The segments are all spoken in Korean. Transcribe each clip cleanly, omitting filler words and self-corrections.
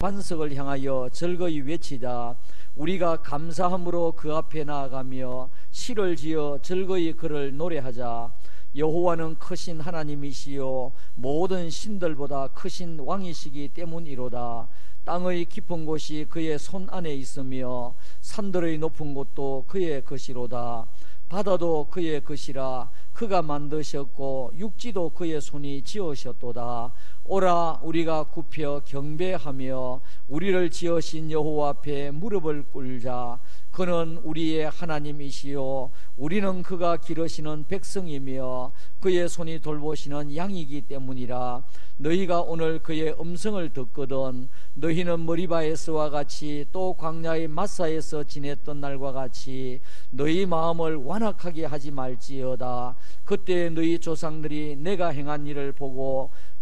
반석을 향하여 즐거이 외치자. 우리가 감사함으로 그 앞에 나아가며 시를 지어 즐거이 그를 노래하자. 여호와는 크신 하나님이시요 모든 신들보다 크신 왕이시기 때문이로다. 땅의 깊은 곳이 그의 손 안에 있으며 산들의 높은 곳도 그의 것이로다. 바다도 그의 것이라. 그가 만드셨고 육지도 그의 손이 지으셨도다. 오라, 우리가 굽혀 경배하며 우리를 지으신 여호와 앞에 무릎을 꿇자. 그는 우리의 하나님이시요 우리는 그가 기르시는 백성이며 그의 손이 돌보시는 양이기 때문이라. 너희가 오늘 그의 음성을 듣거든 너희는 머리바에서와 같이 또 광야의 마사에서 지냈던 날과 같이 너희 마음을 완악하게 하지 말지어다. 그때 너희 조상들이 내가 행한 일을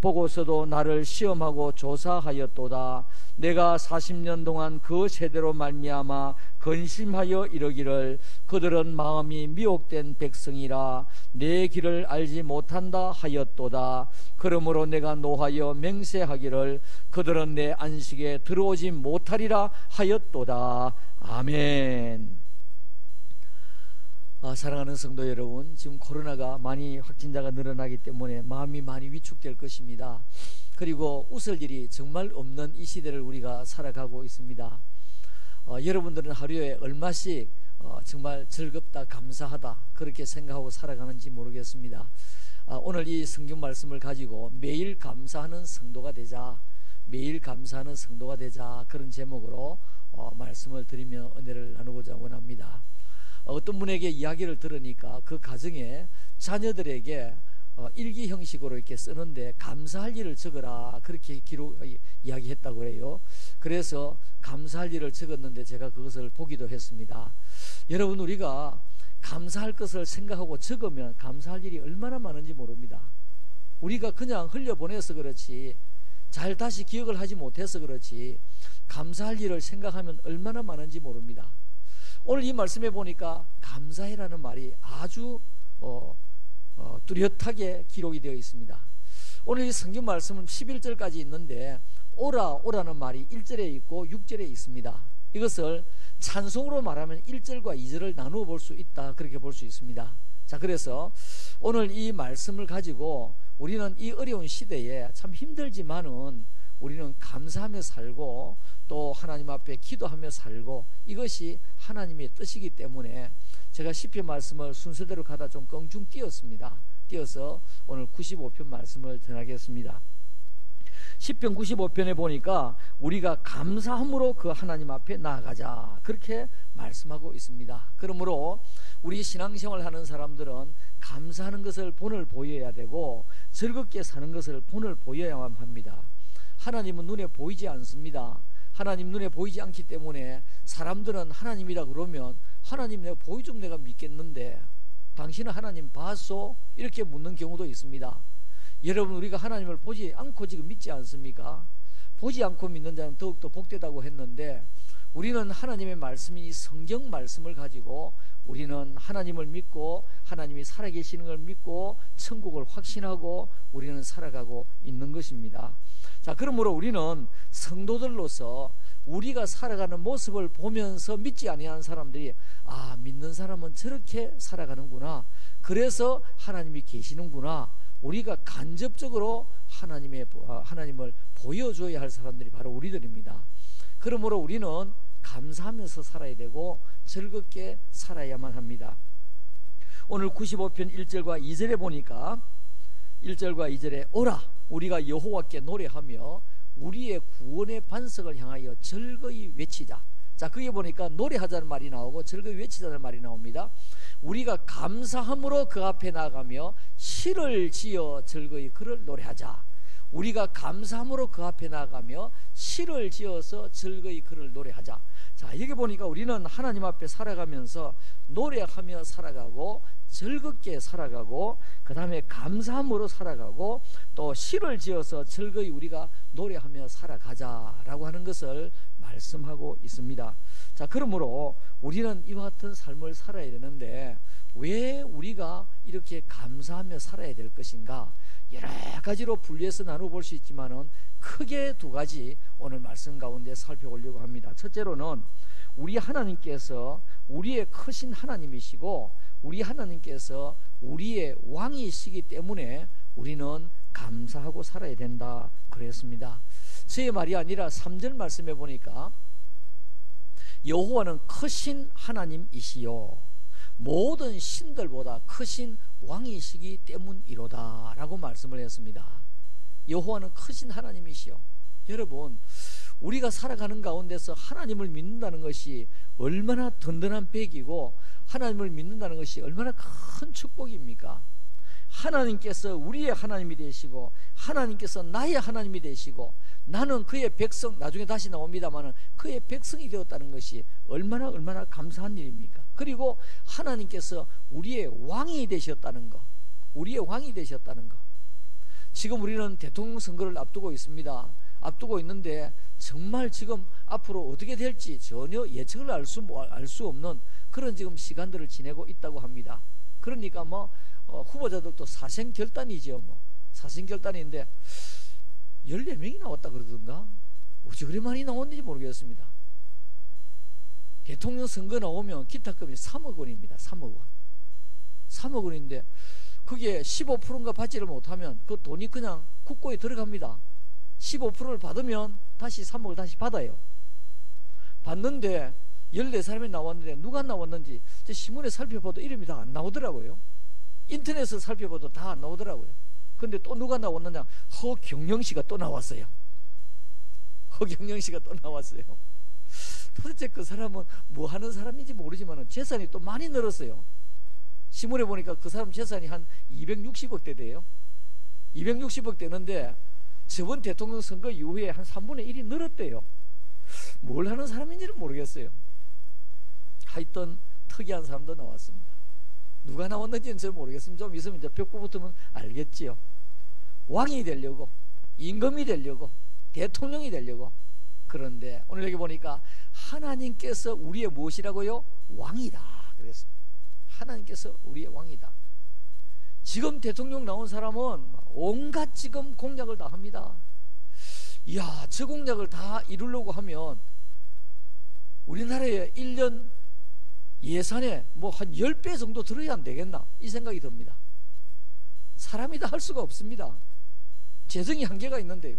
보고서도 나를 시험하고 조사하였도다. 내가 40년 동안 그 세대로 말미암아 근심하여 이르기를 그들은 마음이 미혹된 백성이라 내 길을 알지 못한다 하였도다. 그러므로 내가 노하여 맹세하기를 그들은 내 안식에 들어오지 못하리라 하였도다. 아멘. 사랑하는 성도 여러분, 지금 코로나가 많이 확진자가 늘어나기 때문에 마음이 많이 위축될 것입니다. 그리고 웃을 일이 정말 없는 이 시대를 우리가 살아가고 있습니다. 여러분들은 하루에 얼마씩 정말 즐겁다, 감사하다 그렇게 생각하고 살아가는지 모르겠습니다. 오늘 이 성경 말씀을 가지고 매일 감사하는 성도가 되자, 매일 감사하는 성도가 되자, 그런 제목으로 말씀을 드리며 은혜를 나누고자 원합니다. 어떤 분에게 이야기를 들으니까 그 가정에 자녀들에게 일기 형식으로 이렇게 쓰는데 감사할 일을 적어라 그렇게 이야기했다고 해요. 그래서 감사할 일을 적었는데 제가 그것을 보기도 했습니다. 여러분, 우리가 감사할 것을 생각하고 적으면 감사할 일이 얼마나 많은지 모릅니다. 우리가 그냥 흘려보내서 그렇지, 잘 다시 기억을 하지 못해서 그렇지, 감사할 일을 생각하면 얼마나 많은지 모릅니다. 오늘 이 말씀에 보니까 감사해라는 말이 아주 뚜렷하게 기록이 되어 있습니다. 오늘 이 성경 말씀은 11절까지 있는데 오라는 말이 1절에 있고 6절에 있습니다. 이것을 찬송으로 말하면 1절과 2절을 나누어 볼 수 있다, 그렇게 볼 수 있습니다. 자, 그래서 오늘 이 말씀을 가지고 우리는 이 어려운 시대에 참 힘들지만은 우리는 감사하며 살고 또 하나님 앞에 기도하며 살고, 이것이 하나님의 뜻이기 때문에 제가 시편 말씀을 순서대로 가다 좀 껑충 띄어서 오늘 95편 말씀을 전하겠습니다. 시편 95편에 보니까 우리가 감사함으로 그 하나님 앞에 나아가자, 그렇게 말씀하고 있습니다. 그러므로 우리 신앙생활 하는 사람들은 감사하는 것을 본을 보여야 되고 즐겁게 사는 것을 본을 보여야만 합니다. 하나님은 눈에 보이지 않습니다. 하나님 눈에 보이지 않기 때문에 사람들은 하나님이라 그러면 하나님 내가 보여주면 내가 믿겠는데 당신은 하나님 봤소? 이렇게 묻는 경우도 있습니다. 여러분, 우리가 하나님을 보지 않고 지금 믿지 않습니까? 보지 않고 믿는 자는 더욱더 복되다고 했는데, 우리는 하나님의 말씀이 성경 말씀을 가지고 우리는 하나님을 믿고 하나님이 살아계시는 걸 믿고 천국을 확신하고 우리는 살아가고 있는 것입니다. 자, 그러므로 우리는 성도들로서 우리가 살아가는 모습을 보면서 믿지 아니하는 사람들이 믿는 사람은 저렇게 살아가는구나, 그래서 하나님이 계시는구나, 우리가 간접적으로 하나님을 보여줘야 할 사람들이 바로 우리들입니다. 그러므로 우리는 감사하면서 살아야 되고 즐겁게 살아야만 합니다. 오늘 95편 1절과 2절에 보니까 1절과 2절에 오라, 우리가 여호와께 노래하며 우리의 구원의 반석을 향하여 즐거이 외치자. 자, 거기에 보니까 노래하자는 말이 나오고 즐거이 외치자는 말이 나옵니다. 우리가 감사함으로 그 앞에 나가며 시를 지어 즐거이 그를 노래하자. 우리가 감사함으로 그 앞에 나가며 시를 지어서 즐거이 그를 노래하자. 자, 여기 보니까 우리는 하나님 앞에 살아가면서 노래하며 살아가고 즐겁게 살아가고 그 다음에 감사함으로 살아가고 또 시를 지어서 즐거이 우리가 노래하며 살아가자라고 하는 것을 말씀하고 있습니다. 자, 그러므로 우리는 이와 같은 삶을 살아야 되는데 왜 우리가 이렇게 감사하며 살아야 될 것인가? 여러 가지로 분리해서 나눠볼 수 있지만은 크게 두 가지 오늘 말씀 가운데 살펴보려고 합니다. 첫째로는 우리 하나님께서 우리의 크신 하나님이시고 우리 하나님께서 우리의 왕이시기 때문에 우리는 감사하고 살아야 된다 그랬습니다. 제 말이 아니라 3절 말씀에 보니까 여호와는 크신 하나님이시요 모든 신들보다 크신 왕이시기 때문이로다 라고 말씀을 했습니다. 여호와는 크신 하나님이시요. 여러분, 우리가 살아가는 가운데서 하나님을 믿는다는 것이 얼마나 든든한 백이고 하나님을 믿는다는 것이 얼마나 큰 축복입니까? 하나님께서 우리의 하나님이 되시고 하나님께서 나의 하나님이 되시고 나는 그의 백성, 나중에 다시 나옵니다만 그의 백성이 되었다는 것이 얼마나 감사한 일입니까? 그리고 하나님께서 우리의 왕이 되셨다는 것, 우리의 왕이 되셨다는 것. 지금 우리는 대통령 선거를 앞두고 있습니다. 앞두고 있는데 정말 지금 앞으로 어떻게 될지 전혀 예측을 알 수 없는 그런 지금 시간들을 지내고 있다고 합니다. 그러니까 후보자들도 사생결단이죠. 사생결단인데 14명이 나왔다 그러던가? 어찌 그리 많이 나왔는지 모르겠습니다. 대통령 선거 나오면 기타금이 3억 원입니다. 3억 원. 3억 원인데 그게 15%인가 받지를 못하면 그 돈이 그냥 국고에 들어갑니다. 15%를 받으면 다시 3억을 다시 받아요. 받는데 14사람이 나왔는데 누가 나왔는지 신문에 살펴봐도 이름이 다 안 나오더라고요. 인터넷에서 살펴봐도 다 안 나오더라고요. 근데 또 누가 나왔느냐? 허경영 씨가 또 나왔어요. 허경영 씨가 또 나왔어요. 도대체 그 사람은 뭐 하는 사람인지 모르지만 재산이 또 많이 늘었어요. 신문에 보니까 그 사람 재산이 한 260억대 돼요. 260억 되는데 저번 대통령 선거 이후에 한 3분의 1이 늘었대요. 뭘 하는 사람인지는 모르겠어요. 하여튼 특이한 사람도 나왔습니다. 누가 나왔는지는 잘 모르겠습니다. 좀 있으면 이제 벽구 붙으면 알겠지요. 왕이 되려고, 임금이 되려고, 대통령이 되려고. 그런데 오늘 여기 보니까 하나님께서 우리의 무엇이라고요? 왕이다 그랬습니다. 하나님께서 우리의 왕이다. 지금 대통령 나온 사람은 온갖 지금 공약을 다 합니다. 이야, 저 공약을 다 이루려고 하면 우리나라의 1년 예산에 한 10배 정도 들어야 안 되겠나 이 생각이 듭니다. 사람이 다 할 수가 없습니다. 재정이 한계가 있는데요.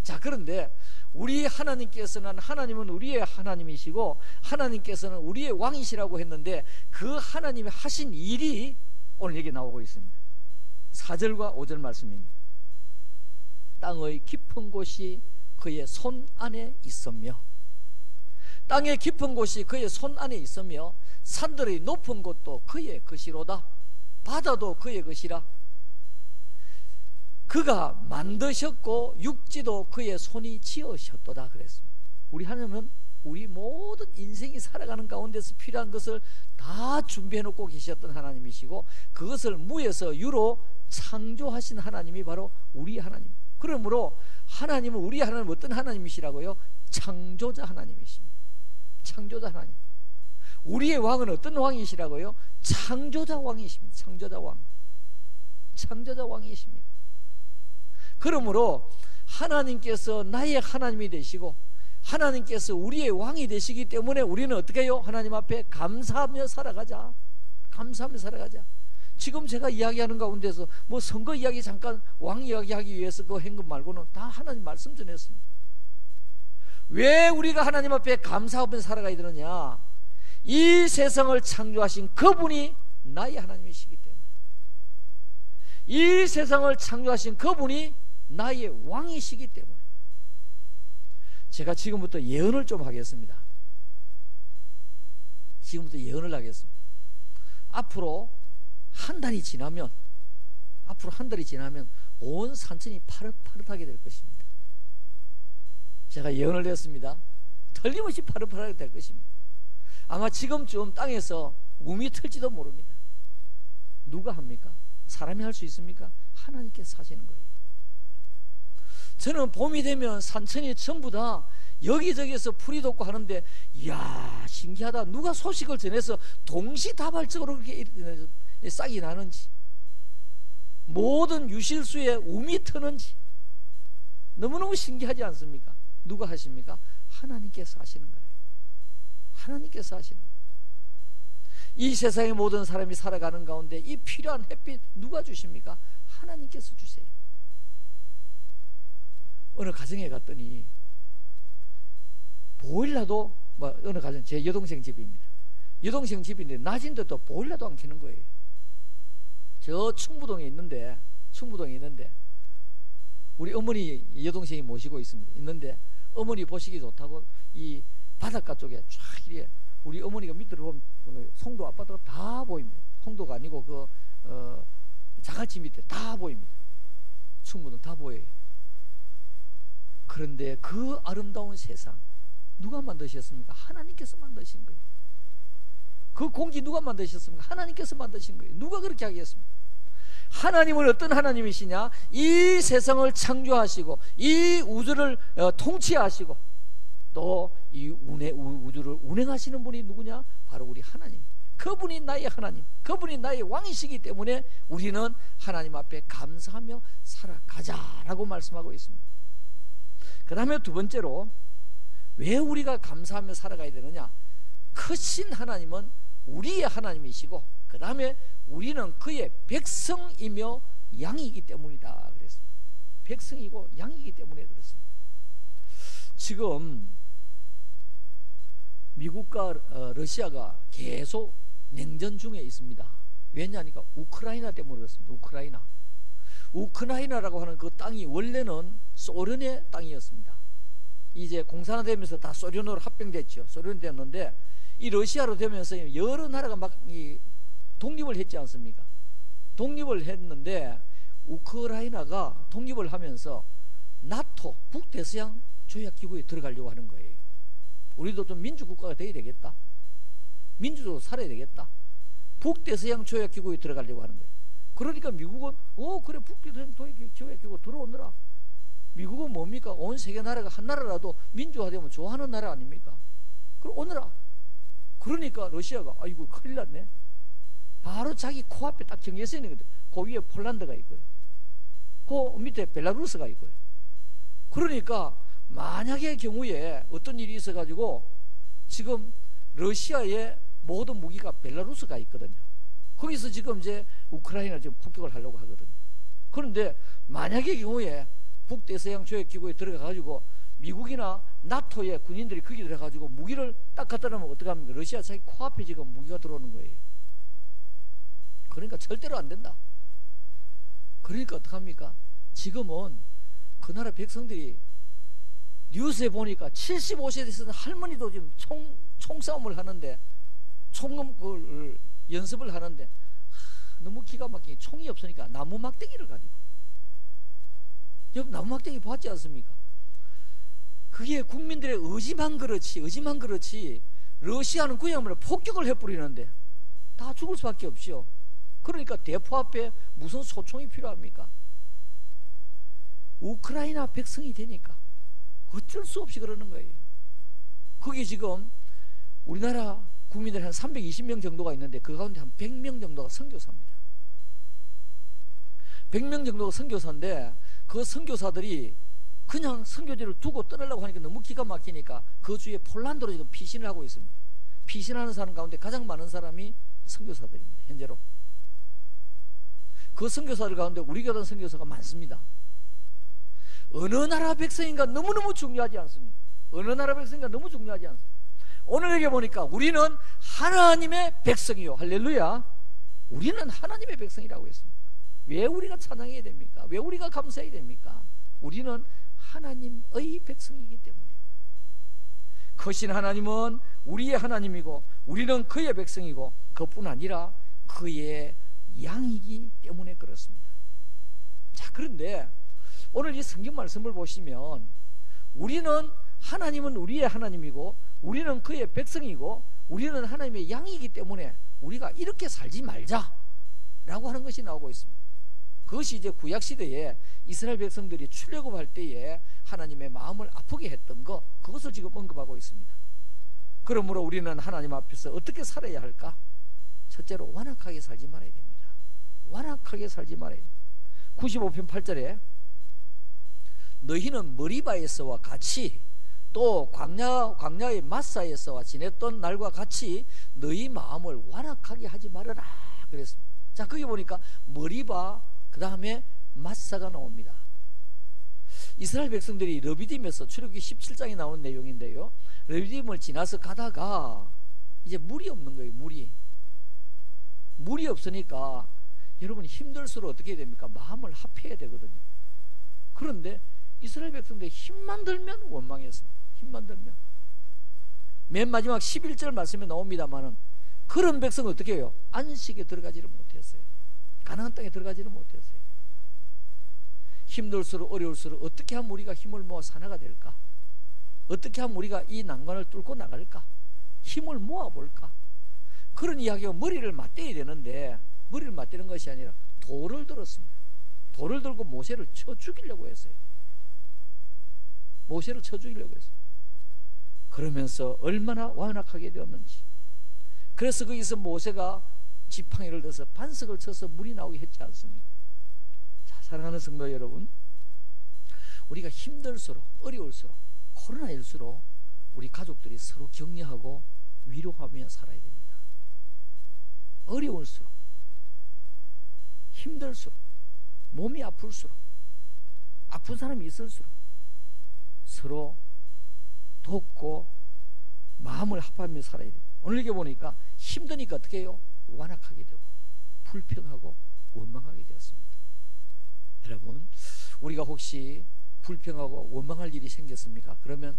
자, 그런데 우리 하나님은 우리의 하나님이시고 하나님께서는 우리의 왕이시라고 했는데 그 하나님이 하신 일이 오늘 여기 나오고 있습니다. 4절과 5절 말씀입니다. 땅의 깊은 곳이 그의 손 안에 있으며, 땅의 깊은 곳이 그의 손 안에 있으며 산들의 높은 곳도 그의 것이로다. 바다도 그의 것이라. 그가 만드셨고 육지도 그의 손이 지으셨도다 그랬습니다. 우리 하나님은 우리 모든 인생이 살아가는 가운데서 필요한 것을 다 준비해 놓고 계셨던 하나님이시고 그것을 무에서 유로 창조하신 하나님이 바로 우리 하나님. 그러므로 하나님은 우리 하나님 어떤 하나님이시라고요? 창조자 하나님이십니다. 창조자 하나님. 우리의 왕은 어떤 왕이시라고요? 창조자 왕이십니다. 창조자 왕. 창조자 왕이십니다. 그러므로 하나님께서 나의 하나님이 되시고 하나님께서 우리의 왕이 되시기 때문에 우리는 어떻게 해요? 하나님 앞에 감사하며 살아가자. 감사하며 살아가자. 지금 제가 이야기하는 가운데서 선거 이야기 잠깐 왕 이야기하기 위해서 그거 한 것 말고는 다 하나님 말씀 전했습니다. 왜 우리가 하나님 앞에 감사하며 살아가야 되느냐? 이 세상을 창조하신 그분이 나의 하나님이시기 때문에, 이 세상을 창조하신 그분이 나의 왕이시기 때문에. 제가 지금부터 예언을 좀 하겠습니다. 지금부터 예언을 하겠습니다. 앞으로 한 달이 지나면 온 산천이 파릇파릇하게 될 것입니다. 제가 예언을 했습니다. 틀림없이 파릇파릇하게 될 것입니다. 아마 지금쯤 땅에서 우미 틀지도 모릅니다. 누가 합니까? 사람이 할 수 있습니까? 하나님께서 하시는 거예요. 저는 봄이 되면 산천이 전부 다 여기저기에서 풀이 돋고 하는데, 이야, 신기하다. 누가 소식을 전해서 동시다발적으로 그렇게 싹이 나는지. 모든 유실수에 um이 트는지 너무너무 신기하지 않습니까? 누가 하십니까? 하나님께서 하시는 거예요. 하나님께서 하시는 거예요. 이 세상의 모든 사람이 살아가는 가운데 이 필요한 햇빛 누가 주십니까? 하나님께서 주세요. 어느 가정에 갔더니 보일러도 어느 가정, 제 여동생 집입니다. 여동생 집인데 낮인데도 보일러도 안 켜는 거예요. 저 충무동에 있는데 우리 어머니 여동생이 모시고 있는데 어머니 보시기 좋다고 이 바닷가 쪽에 쫙 이래 우리 어머니가 밑으로 보면 송도 아파트가 다 보입니다. 송도가 아니고 그 자갈치 밑에 다 보입니다. 충무동 다 보여요. 그런데 그 아름다운 세상 누가 만드셨습니까? 하나님께서 만드신 거예요. 그 공기 누가 만드셨습니까? 하나님께서 만드신 거예요. 누가 그렇게 하겠습니까? 하나님은 어떤 하나님이시냐? 이 세상을 창조하시고 이 우주를 통치하시고 또 이 우주를 운행하시는 분이 누구냐? 바로 우리 하나님. 그분이 나의 하나님, 그분이 나의 왕이시기 때문에 우리는 하나님 앞에 감사하며 살아가자라고 말씀하고 있습니다. 그 다음에 두 번째로 왜 우리가 감사하며 살아가야 되느냐? 크신 하나님은 우리의 하나님이시고 그 다음에 우리는 그의 백성이며 양이기 때문이다 그랬습니다. 백성이고 양이기 때문에 그렇습니다. 지금 미국과 러시아가 계속 냉전 중에 있습니다. 왜냐하니까 우크라이나 때문에 그렇습니다. 우크라이나라고 하는 그 땅이 원래는 소련의 땅이었습니다. 이제 공산화되면서 다 소련으로 합병됐죠. 소련이 됐는데 이 러시아로 되면서 여러 나라가 막 독립을 했지 않습니까? 독립을 했는데 우크라이나가 독립을 하면서 나토 북대서양 조약기구에 들어가려고 하는 거예요. 우리도 좀 민주국가가 돼야 되겠다. 민주적으로 살아야 되겠다. 북대서양 조약기구에 들어가려고 하는 거예요. 그러니까 미국은 그래 북대서양 조약기구 들어오느라. 미국은 뭡니까? 온 세계 나라가 한 나라라도 민주화되면 좋아하는 나라 아닙니까? 그럼 오느라. 그러니까 러시아가 아이고 큰일 났네. 바로 자기 코앞에 딱 정해져 있는 거죠. 그 위에 폴란드가 있고요. 그 밑에 벨라루스가 있고요. 그러니까 만약의 경우에 어떤 일이 있어가지고 지금 러시아의 모든 무기가 벨라루스가 있거든요. 거기서 지금 이제 우크라이나 지금 폭격을 하려고 하거든요. 그런데 만약의 경우에 북대서양 조약기구에 들어가가지고 미국이나 나토의 군인들이 거기 들어가가지고 무기를 딱 갖다 놓으면 어떡합니까? 러시아 자기 코앞에 지금 무기가 들어오는 거예요. 그러니까 절대로 안 된다. 그러니까 어떡합니까? 지금은 그 나라 백성들이 뉴스에 보니까 75세에 되는 할머니도 지금 총싸움을 하는데 총을 연습을 하는데 너무 기가 막히게 총이 없으니까 나무 막대기를 가지고 여러분 나무 막대기 봤지 않습니까? 그게 국민들의 의지만 그렇지 러시아는 그야말로 폭격을 해버리는데 다 죽을 수밖에 없죠. 그러니까 대포 앞에 무슨 소총이 필요합니까? 우크라이나 백성이 되니까 어쩔 수 없이 그러는 거예요. 거기 지금 우리나라 국민들 한 320명 정도가 있는데 그 가운데 한 100명 정도가 선교사입니다. 100명 정도가 선교사인데 그 선교사들이 그냥 선교지를 두고 떠나려고 하니까 너무 기가 막히니까 그 주위에 폴란드로 지금 피신을 하고 있습니다. 피신하는 사람 가운데 가장 많은 사람이 선교사들입니다. 현재로. 그 선교사들 가운데 우리 교단 선교사가 많습니다. 어느 나라 백성인가 너무너무 중요하지 않습니까? 어느 나라 백성인가 너무 중요하지 않습니까? 오늘 여기 보니까 우리는 하나님의 백성이요. 할렐루야. 우리는 하나님의 백성이라고 했습니다. 왜 우리가 찬양해야 됩니까? 왜 우리가 감사해야 됩니까? 우리는 하나님의 백성이기 때문에. 크신 하나님은 우리의 하나님이고 우리는 그의 백성이고 그뿐 아니라 그의 양이기 때문에 그렇습니다. 자, 그런데 오늘 이 성경 말씀을 보시면 우리는 하나님은 우리의 하나님이고 우리는 그의 백성이고 우리는 하나님의 양이기 때문에 우리가 이렇게 살지 말자 라고 하는 것이 나오고 있습니다. 그것이 이제 구약시대에 이스라엘 백성들이 출애굽할 때에 하나님의 마음을 아프게 했던 것, 그것을 지금 언급하고 있습니다. 그러므로 우리는 하나님 앞에서 어떻게 살아야 할까? 첫째로 완악하게 살지 말아야 됩니다. 완악하게 살지 말아야 됩니다. 95편 8절에 너희는 머리바에서와 같이 또 광야의 마사에서와 지냈던 날과 같이 너희 마음을 완악하게 하지 말아라 그랬습니다. 자, 거기 보니까 머리바 그 다음에 마사가 나옵니다. 이스라엘 백성들이 르비딤에서 출애굽기 17장에 나오는 내용인데요, 르비딤을 지나서 가다가 이제 물이 없는 거예요. 물이 없으니까 여러분 힘들수록 어떻게 해야 됩니까? 마음을 합해야 되거든요. 그런데 이스라엘 백성들이 힘만 들면 원망했어요. 힘만 들면. 맨 마지막 11절 말씀에 나옵니다만은 그런 백성은 어떻게 해요? 안식에 들어가지를 못했어요. 가나안 땅에 들어가지를 못했어요. 힘들수록 어려울수록 어떻게 하면 우리가 힘을 모아 산화가 될까? 어떻게 하면 우리가 이 난관을 뚫고 나갈까? 힘을 모아볼까? 그런 이야기가 머리를 맞대야 되는데 머리를 맞대는 것이 아니라 돌을 들었습니다. 돌을 들고 모세를 쳐 죽이려고 했어요. 모세를 쳐 죽이려고 했어요. 그러면서 얼마나 완악하게 되었는지. 그래서 거기서 모세가 지팡이를 들어서 반석을 쳐서 물이 나오게 했지 않습니까? 자, 사랑하는 성도 여러분, 우리가 힘들수록 어려울수록 코로나일수록 우리 가족들이 서로 격려하고 위로하며 살아야 됩니다. 어려울수록 힘들수록 몸이 아플수록 아픈 사람이 있을수록 서로 돕고 마음을 합하며 살아야 됩니다. 오늘 이렇게 보니까 힘드니까 어떻게 해요? 완악하게 되고 불평하고 원망하게 되었습니다. 여러분, 우리가 혹시 불평하고 원망할 일이 생겼습니까? 그러면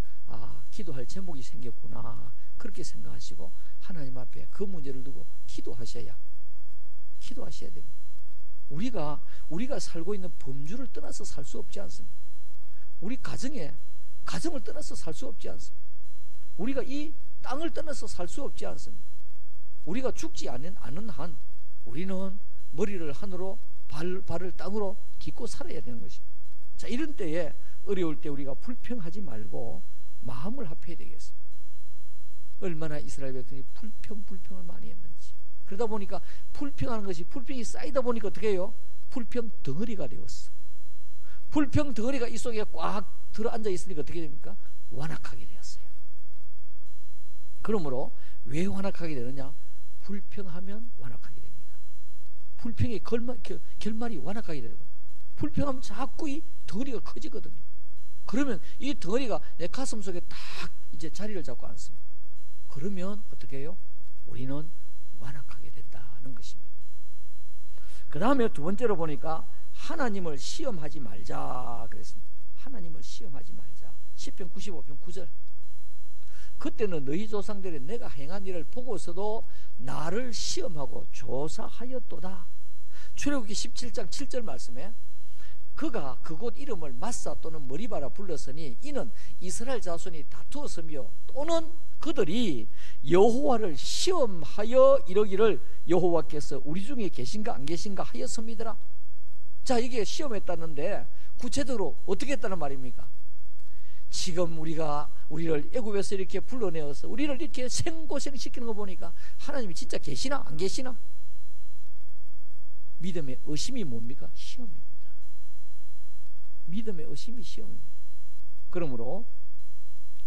기도할 제목이 생겼구나 그렇게 생각하시고 하나님 앞에 그 문제를 두고 기도하셔야 됩니다. 우리가 살고 있는 범주를 떠나서 살 수 없지 않습니까? 우리 가정을 떠나서 살 수 없지 않습니까? 우리가 이 땅을 떠나서 살 수 없지 않습니까? 우리가 죽지 않는 한 우리는 머리를 하늘로 발을 땅으로 딛고 살아야 되는 것입니다. 자, 이런 때에 어려울 때 우리가 불평하지 말고 마음을 합해야 되겠습니다. 얼마나 이스라엘 백성이 불평을 많이 했는지. 그러다 보니까 불평하는 것이 불평이 쌓이다 보니까 어떻게 해요? 불평 덩어리가 되었어. 불평 덩어리가 이 속에 꽉 들어앉아 있으니까 어떻게 됩니까? 완악하게 되었어요. 그러므로 왜 완악하게 되느냐? 불평하면 완악하게 됩니다. 불평의 결말이 완악하게 되고, 불평하면 자꾸 이 덩어리가 커지거든요. 그러면 이 덩어리가 내 가슴 속에 딱 이제 자리를 잡고 앉습니다. 그러면 어떻게 해요? 우리는 완악하게 된다는 것입니다. 그 다음에 두 번째로 보니까 하나님을 시험하지 말자 그랬습니다. 하나님을 시험하지 말자. 시편 95편 9절. 그때는 너희 조상들이 내가 행한 일을 보고서도 나를 시험하고 조사하였도다. 출애굽기 17장 7절 말씀에 그가 그곳 이름을 마사 또는 머리바라 불렀으니 이는 이스라엘 자손이 다투었으며 또는 그들이 여호와를 시험하여 이러기를 여호와께서 우리 중에 계신가 안 계신가 하였습니다라. 자, 이게 시험했다는데 구체적으로 어떻게 했다는 말입니까? 지금 우리를 애굽에서 이렇게 불러내어서 우리를 이렇게 생고생시키는 거 보니까 하나님이 진짜 계시나 안 계시나? 믿음의 의심이 뭡니까? 시험입니다. 믿음의 의심이 시험입니다. 그러므로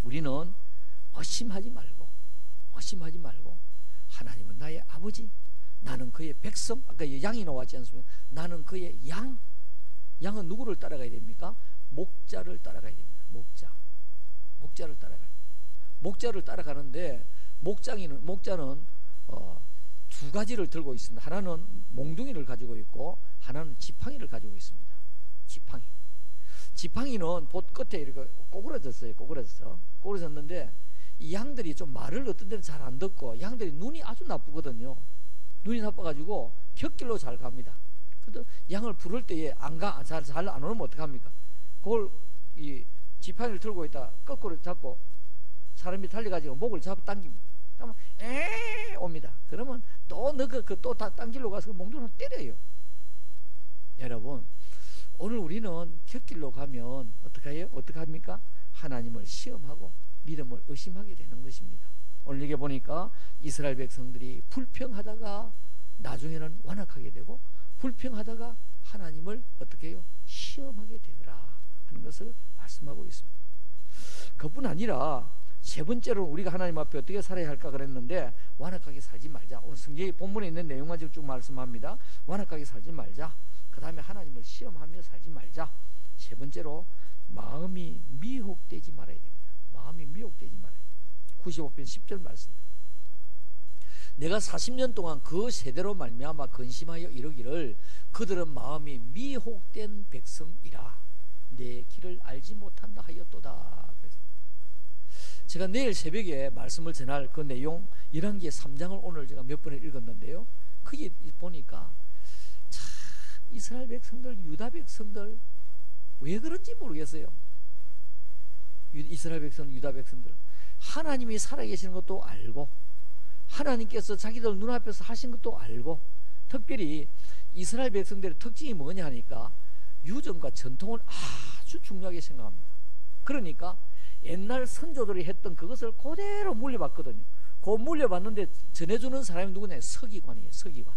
우리는 의심하지 말고 하나님은 나의 아버지, 나는 그의 백성. 아까 양이 나왔지 않습니까? 나는 그의 양은 누구를 따라가야 됩니까? 목자를 따라가야 됩니다. 목자를 따라가야 됩니다. 목자를 따라가는데 목자는 두 가지를 들고 있습니다. 하나는 몽둥이를 가지고 있고 하나는 지팡이를 가지고 있습니다. 지팡이는 봇 끝에 이렇게 꼬그라졌는데 이 양들이 좀 말을 어떤 데는 잘 안 듣고 양들이 눈이 아주 나쁘거든요. 눈이 나빠가지고 곁길로 잘 갑니다. 그래도 양을 부를 때에 잘 안 오면 어떡합니까? 그걸 이 지팡이를 들고 있다 거꾸로 잡고 사람이 달려가지고 목을 잡고 당깁니다. 그러면 옵니다. 그러면 또 또 당길로 가서 몽둥이를 때려요. 여러분, 오늘 우리는 곁길로 가면 어떻게 합니까? 하나님을 시험하고 믿음을 의심하게 되는 것입니다. 오늘 여기 보니까 이스라엘 백성들이 불평하다가 나중에는 완악하게 되고 불평하다가 하나님을 어떻게 해요? 시험하게 되더라 하는 것을 말씀하고 있습니다. 그뿐 아니라 세 번째로는 우리가 하나님 앞에 어떻게 살아야 할까 그랬는데, 완악하게 살지 말자. 오늘 성경의 본문에 있는 내용만 쭉 말씀합니다. 완악하게 살지 말자. 그 다음에 하나님을 시험하며 살지 말자. 세 번째로 마음이 미혹되지 말아야 됩니다. 마음이 미혹되지 말아야 됩니다. 95편 10절 말씀. 내가 40년 동안 그 세대로 말미암아 근심하여 이르기를 그들은 마음이 미혹된 백성이라 내 길을 알지 못한다 하였도다. 제가 내일 새벽에 말씀을 전할 그 내용 열왕기 3장을 오늘 제가 몇 번을 읽었는데요, 거기 보니까 참 이스라엘 백성들, 유다 백성들 왜 그런지 모르겠어요. 이스라엘 백성, 유다 백성들 하나님이 살아계시는 것도 알고 하나님께서 자기들 눈앞에서 하신 것도 알고, 특별히 이스라엘 백성들의 특징이 뭐냐 하니까 유전과 전통을 아주 중요하게 생각합니다. 그러니까 옛날 선조들이 했던 그것을 그대로 물려받거든요. 그 물려받는데 전해주는 사람이 누구냐? 서기관이에요. 서기관.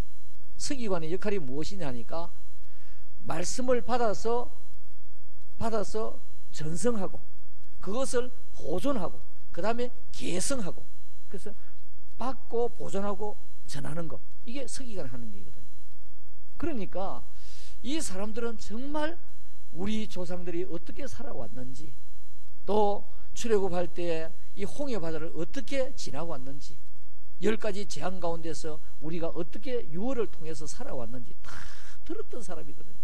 서기관의 역할이 무엇이냐 하니까 말씀을 받아서 전승하고 그것을 보존하고 그 다음에 계승하고, 그래서 받고 보존하고 전하는 것, 이게 서기관이 하는 일이거든요. 그러니까 이 사람들은 정말 우리 조상들이 어떻게 살아왔는지, 또 출애굽할 때 이 홍해 바다를 어떻게 지나고 왔는지, 10가지 재앙 가운데서 우리가 어떻게 유월을 통해서 살아왔는지 다 들었던 사람이거든요.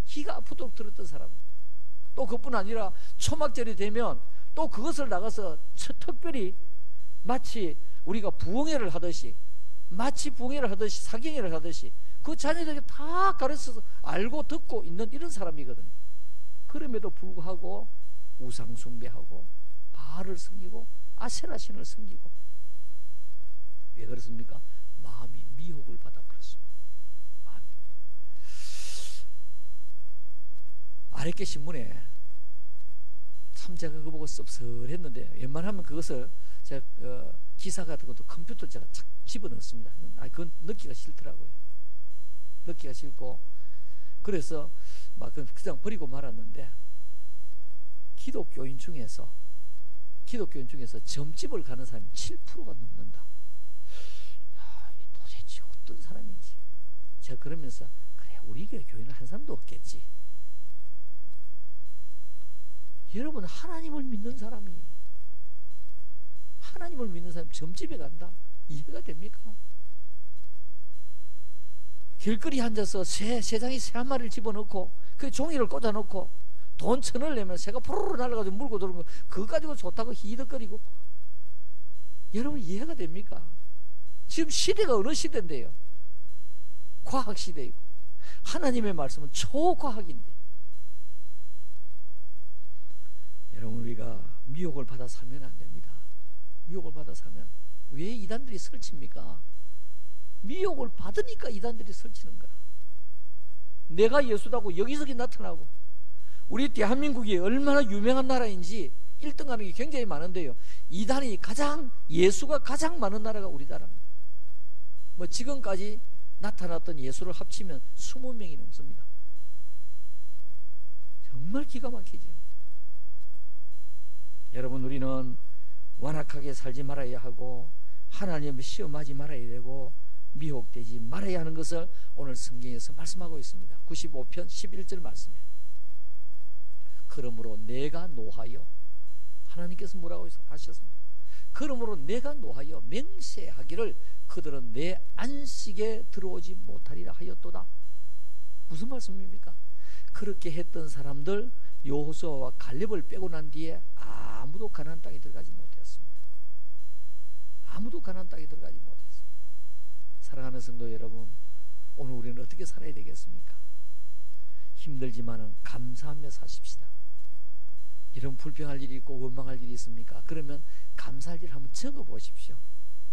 기가 아프도록 들었던 사람. 또 그뿐 아니라 초막절이 되면 또 그것을 나가서 특별히 마치 우리가 부흥회를 하듯이, 마치 부흥회를 하듯이, 사경회를 하듯이 그 자녀들에게 다 가르쳐서 알고 듣고 있는 이런 사람이거든요. 그럼에도 불구하고 우상 숭배하고 바알을 섬기고 아세라 신을 섬기고. 왜 그렇습니까? 마음이 미혹을 받아 그렇습니다. 마음이. 아랫게 신문에 참 제가 그거 보고 씁쓸했는데, 웬만하면 그것을 제가 기사 같은 것도 컴퓨터 제가 착 집어넣습니다. 그건 넣기가 싫더라고요. 넣기가 싫고, 그래서 막 그냥 버리고 말았는데, 기독교인 중에서 점집을 가는 사람이 7%가 넘는다. 야, 이 도대체 어떤 사람인지. 제가 그러면서 그래, 우리 교회는 한 사람도 없겠지. 여러분, 하나님을 믿는 사람이 점집에 간다? 이해가 됩니까? 길거리 앉아서 새장이 새 한 마리를 집어넣고 그 종이를 꽂아놓고 돈 1,000원을 내면 새가 포로로 날아가지고 물고 들어오는 거, 그거 가지고 좋다고 히덕거리고. 여러분, 이해가 됩니까? 지금 시대가 어느 시대인데요? 과학시대이고 하나님의 말씀은 초과학인데, 여러분, 우리가 미혹을 받아 살면 안 됩니다. 미혹을 받아 살면. 왜 이단들이 설칩니까? 미혹을 받으니까 이단들이 설치는 거라. 내가 예수다고 여기저기 나타나고, 우리 대한민국이 얼마나 유명한 나라인지 1등하는 게 굉장히 많은데요, 이단이 예수가 가장 많은 나라가 우리나라입니다. 뭐 지금까지 나타났던 예수를 합치면 20명이 넘습니다. 정말 기가 막히죠. 여러분, 우리는 완악하게 살지 말아야 하고 하나님을 시험하지 말아야 되고 미혹되지 말아야 하는 것을 오늘 성경에서 말씀하고 있습니다. 95편 11절 말씀에, 그러므로 내가 노하여, 하나님께서 뭐라고 하셨습니까? 그러므로 내가 노하여 맹세하기를 그들은 내 안식에 들어오지 못하리라 하였도다. 무슨 말씀입니까? 그렇게 했던 사람들 여호수아와 갈렙을 빼고 난 뒤에 아무도 가나안 땅에 들어가지 못했습니다. 아무도 가나안 땅에 들어가지 못했습니다. 사랑하는 성도 여러분, 오늘 우리는 어떻게 살아야 되겠습니까? 힘들지만은 감사하며 사십시다. 이런 불평할 일이 있고 원망할 일이 있습니까? 그러면 감사할 일 한번 적어 보십시오.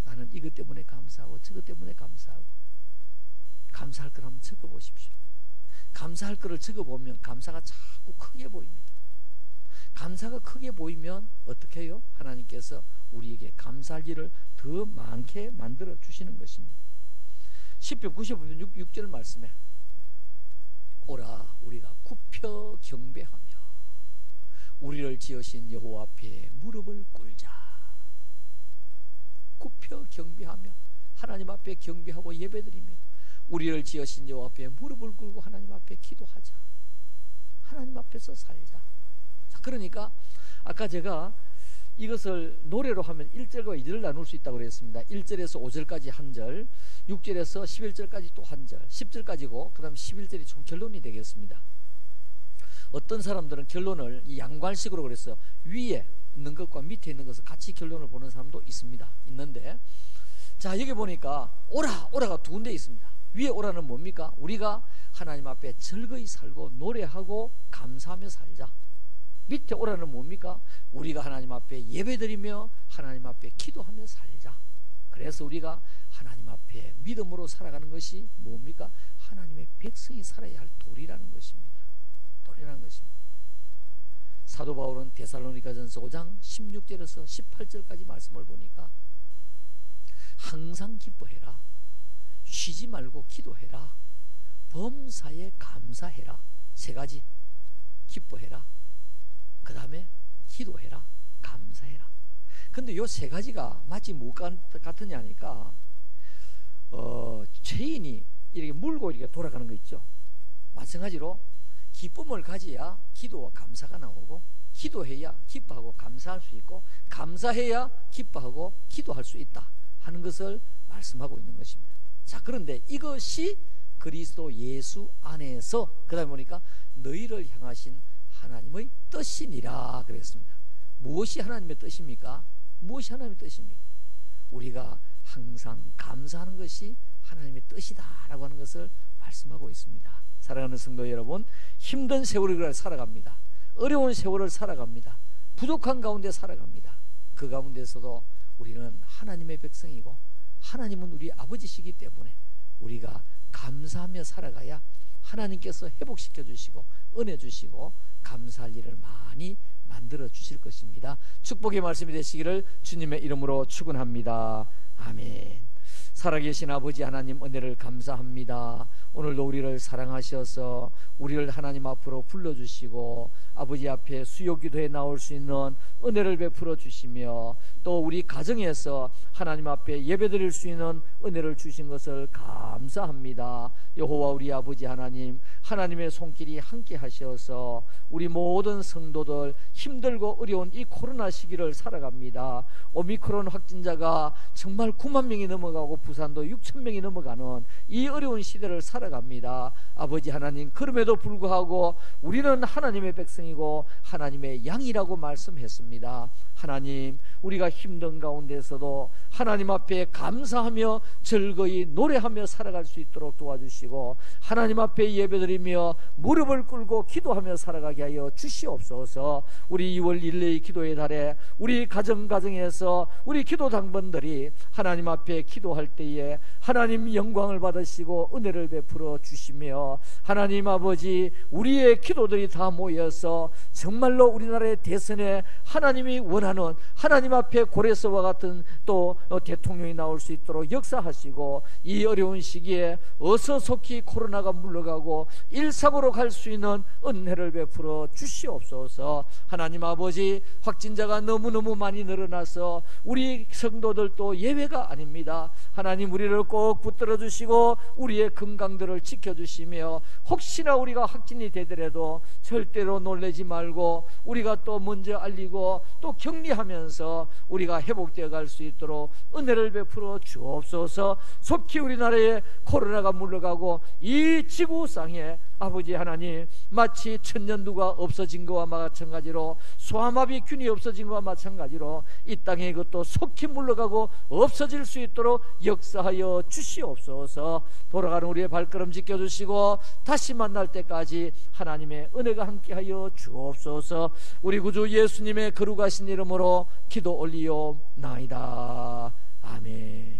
나는 이것 때문에 감사하고 저것 때문에 감사하고, 감사할 걸 한번 적어 보십시오. 감사할 거를 적어 보면 감사가 자꾸 크게 보입니다. 감사가 크게 보이면 어떻게 해요? 하나님께서 우리에게 감사할 일을 더 많게 만들어 주시는 것입니다. 시편 95편 6절 말씀에, 오라 우리가 굽혀 경배하며 우리를 지으신 여호와 앞에 무릎을 꿇자. 굽혀 경배하며 하나님 앞에 경배하고 예배드리며 우리를 지으신 여호와 앞에 무릎을 꿇고 하나님 앞에 기도하자. 하나님 앞에서 살자. 자, 그러니까 아까 제가 이것을 노래로 하면 1절과 2절을 나눌 수 있다고 그랬습니다. 1절에서 5절까지 한 절, 6절에서 11절까지 또 한 절, 10절까지고 그 다음 11절이 총 결론이 되겠습니다. 어떤 사람들은 결론을 이 양관식으로 그랬어요. 위에 있는 것과 밑에 있는 것을 같이 결론을 보는 사람도 있는데, 자, 여기 보니까 오라가 두 군데 있습니다. 위에 오라는 뭡니까? 우리가 하나님 앞에 즐거이 살고 노래하고 감사하며 살자. 밑에 오라는 뭡니까? 우리가 하나님 앞에 예배드리며 하나님 앞에 기도하며 살자. 그래서 우리가 하나님 앞에 믿음으로 살아가는 것이 뭡니까? 하나님의 백성이 살아야 할 도리라는 것입니다. 도리라는 것입니다. 사도 바울은 데살로니가전서 5장 16절에서 18절까지 말씀을 보니까 항상 기뻐해라, 쉬지 말고 기도해라, 범사에 감사해라. 세 가지. 기뻐해라, 그 다음에 기도해라, 감사해라. 근데 요 세 가지가 마치 무엇 같으냐 하니까 체인이 이렇게 물고 이렇게 돌아가는 거 있죠. 마찬가지로 기쁨을 가져야 기도와 감사가 나오고, 기도해야 기뻐하고 감사할 수 있고, 감사해야 기뻐하고 기도할 수 있다 하는 것을 말씀하고 있는 것입니다. 자, 그런데 이것이 그리스도 예수 안에서 그 다음에 보니까 너희를 향하신 하나님의 뜻이니라 그랬습니다. 무엇이 하나님의 뜻입니까? 무엇이 하나님의 뜻입니까? 우리가 항상 감사하는 것이 하나님의 뜻이다 라고 하는 것을 말씀하고 있습니다. 사랑하는 성도 여러분, 힘든 세월을 살아갑니다. 어려운 세월을 살아갑니다. 부족한 가운데 살아갑니다. 그 가운데서도 우리는 하나님의 백성이고 하나님은 우리 아버지시기 때문에 우리가 감사하며 살아가야 하나님께서 회복시켜 주시고 은혜 주시고 감사할 일을 많이 만들어 주실 것입니다. 축복의 말씀이 되시기를 주님의 이름으로 축원합니다. 아멘. 살아계신 아버지 하나님, 은혜를 감사합니다. 오늘도 우리를 사랑하셔서 우리를 하나님 앞으로 불러주시고 아버지 앞에 수요기도에 나올 수 있는 은혜를 베풀어 주시며 또 우리 가정에서 하나님 앞에 예배드릴 수 있는 은혜를 주신 것을 감사합니다. 여호와 우리 아버지 하나님, 하나님의 손길이 함께 하셔서 우리 모든 성도들 힘들고 어려운 이 코로나 시기를 살아갑니다. 오미크론 확진자가 정말 9만 명이 넘어가고 부산도 6천 명이 넘어가는 이 어려운 시대를 살아갑니다. 아버지 하나님, 그럼에도 불구하고 우리는 하나님의 백성이고 하나님의 양이라고 말씀했습니다. 하나님, 우리가 힘든 가운데서도 하나님 앞에 감사하며 즐거이 노래하며 살아갈 수 있도록 도와주시고 하나님 앞에 예배드리며 무릎을 꿇고 기도하며 살아가게 하여 주시옵소서. 우리 2월 1일 기도의 달에 우리 가정에서 우리 기도 당번들이 하나님 앞에 기도할 때에 하나님 영광을 받으시고 은혜를 베풀어 주시며 하나님 아버지, 우리의 기도들이 다 모여서 정말로 우리나라의 대선에 하나님이 원하는 하나님 앞에 고레스와 같은 또 대통령이 나올 수 있도록 역사하시고 이 어려운 시기에 어서 속히 코로나가 물러가고 일상으로 갈 수 있는 은혜를 베풀어 주시옵소서. 하나님 아버지, 확진자가 너무너무 많이 늘어나서 우리 성도들도 예외가 아닙니다. 하나님, 우리를 꼭 붙들어 주시고 우리의 건강들을 지켜주시며 혹시나 우리가 확진이 되더라도 절대로 놀라지 말고 우리가 또 먼저 알리고 또 격리하면서 우리가 회복되어 갈 수 있도록 은혜를 베풀어 주옵소서. 속히 우리나라에 코로나가 물러가고 이 지구상에 아버지 하나님, 마치 천년두가 없어진 것과 마찬가지로 소아마비균이 없어진 것과 마찬가지로 이 땅에 이것도 속히 물러가고 없어질 수 있도록 역사하여 주시옵소서. 돌아가는 우리의 발걸음 지켜주시고 다시 만날 때까지 하나님의 은혜가 함께하여 주옵소서. 우리 구주 예수님의 거룩하신 이름으로 기도 올리옵나이다. 아멘.